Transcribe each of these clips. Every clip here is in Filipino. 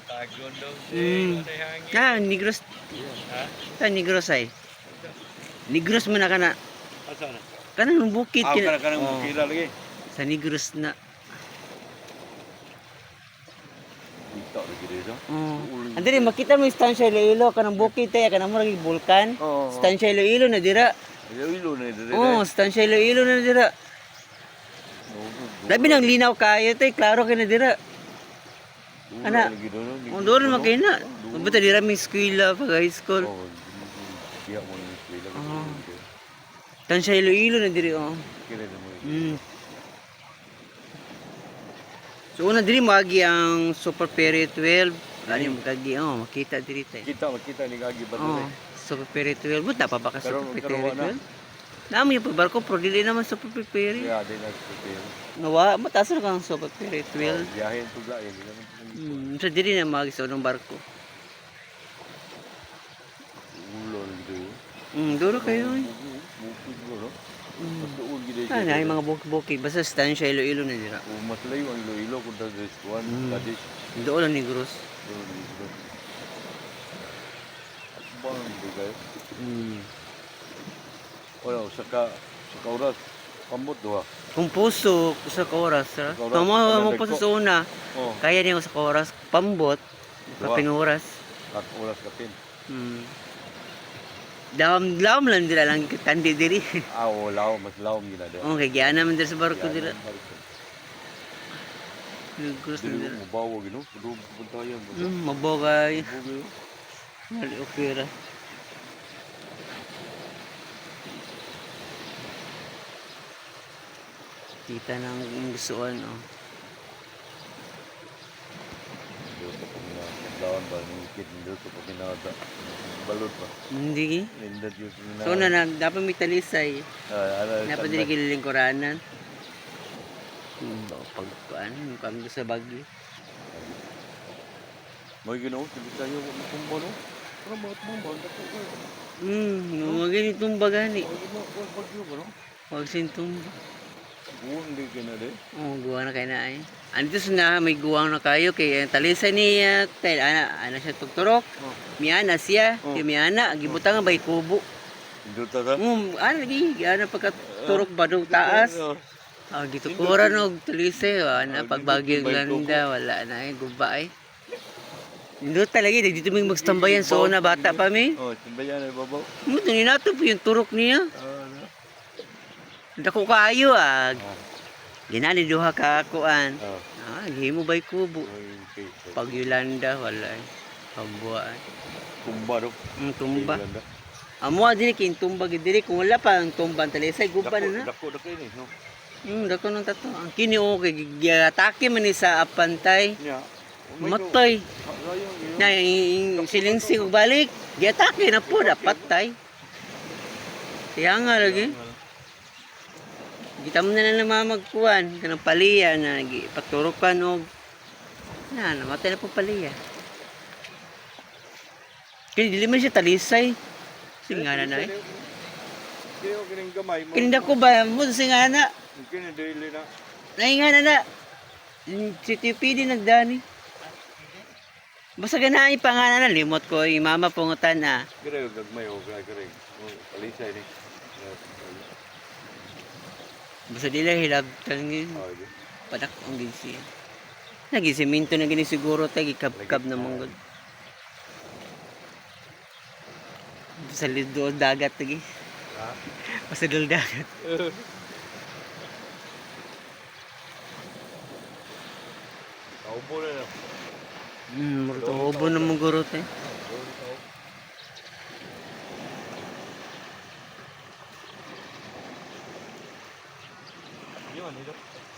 Tagon daw. Negros. Ha? Negros ay. Negros mo na ka na. Asa na? Kanang bukid. Kanang bukid lagi. Sa Negros na. Dito lagi dito. Andiri makita mo Estancia Iloilo kanang bukid tay kanang mo lagi bulkan. Estancia Iloilo na dira. Iloilo na dito. Estancia Iloilo na dira. Labi nang linaw kayo tay, klaro kay na dira. Ana. Doon makina. Buta dira mi eskwela pag high school. Diya mo ni eskwela. Estancia Iloilo na diri Kira mo. So una diri magi ang Super Ferry 12. Ani magagi makita diri tay. Makita ni gagi ba dito. Super Ferry 12 buta pa baka Super Ferry 12. Namo yung barko pero dili naman Super Ferry. Yeah, di na Super Ferry. Nawa mataas na kang Super Ferry 12. Biyahe tugla yan. So diri na magi sa unang barko. Ulol dito. Duro kayo. Bukid mo no. Doon gid. Ay mga bukid basta Estancia Iloilo na dira. Mas layo ang Iloilo kung sa Juan, Cadiz. Doon lang Negros. Bang bigay. Wala sa oras pamot do. Kung puso sa oras, tama mo puso sa una. Kaya niya sa oras pambot kaping oras. At oras kapin. Lawom lang dira lang kandi diri. Laom mas laom gina do. Okay, giana man dira sa barko dira. Negros na dira. Mabawo gino, do puntayan. Mabogay. Mali okay ra. Kita nang gustuan Lawan ba ni kid dito pag pinada. Balot pa. Hindi. Linda yun. So dapat may talisay. Dapat dili kilingkuranan. Pagkuan kami sa Baguio. May ginawa sabi tayo matumba no. Para matumba ko. Ganitong bagani. Bagyo ba no? Wag sintumba. Hindi ka na din. Guwa na kayo na ay. Andito na may guwang na kayo kay talisay niya. Ana siya tugturok. Miana siya. Yung miana, gibutang bay kubo. Dito ta? Lagi. Ana pagkaturok ba doon taas. Dito kura no, talisay. Pagbagyong landa, wala na ay. Guba ay. Dito talaga, dito may magstambayan. So na bata pa mi. Tambayan ay babaw. Ninato po yung turok niya. Dako kaayo ginani duha ka kuan. Gihimo bay kubo. Pag Yolanda wala pagbuan. Tumba do. Tumba. Amo diri kin tumba diri kung wala pa ang tumba talisay guba na. Dako ini no. Dako nang tato. Ang kini kay giatake man ni sa apantay. Matay. Na silingsing og balik. Giatake na po dapat tay. Kaya nga lagi. Kita mo na magkuhan, kanang paliya na paturukan og namatay na po paliya. Kaya dili man siya talisay. Singana na eh. Kinda ko ba mo singana? Kini dili na. Naingana na. Si TPD nagdani. Basta ganaay pangalan na limot ko, mama pungutan na. Kire gagmay og kire. Talisay ni. Basta dila hilab tangin. Padak ang ginsi. Nagisiminto na gini siguro tay gikab-kab na manggod. Sa lido dagat lagi. Sa lido dagat. Kaubo na. Martobo na mong guro tay.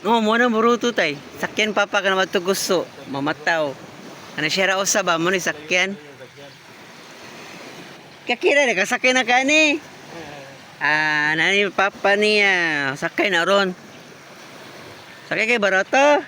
Mo na buruto tay. Sakyan papa ka na matuguso, mamataw. Ana siya ra usa ba mo ni sakyan? Kakira na kasakyan na kani. Nani papa niya, sakay na ron. Sakay kay barato.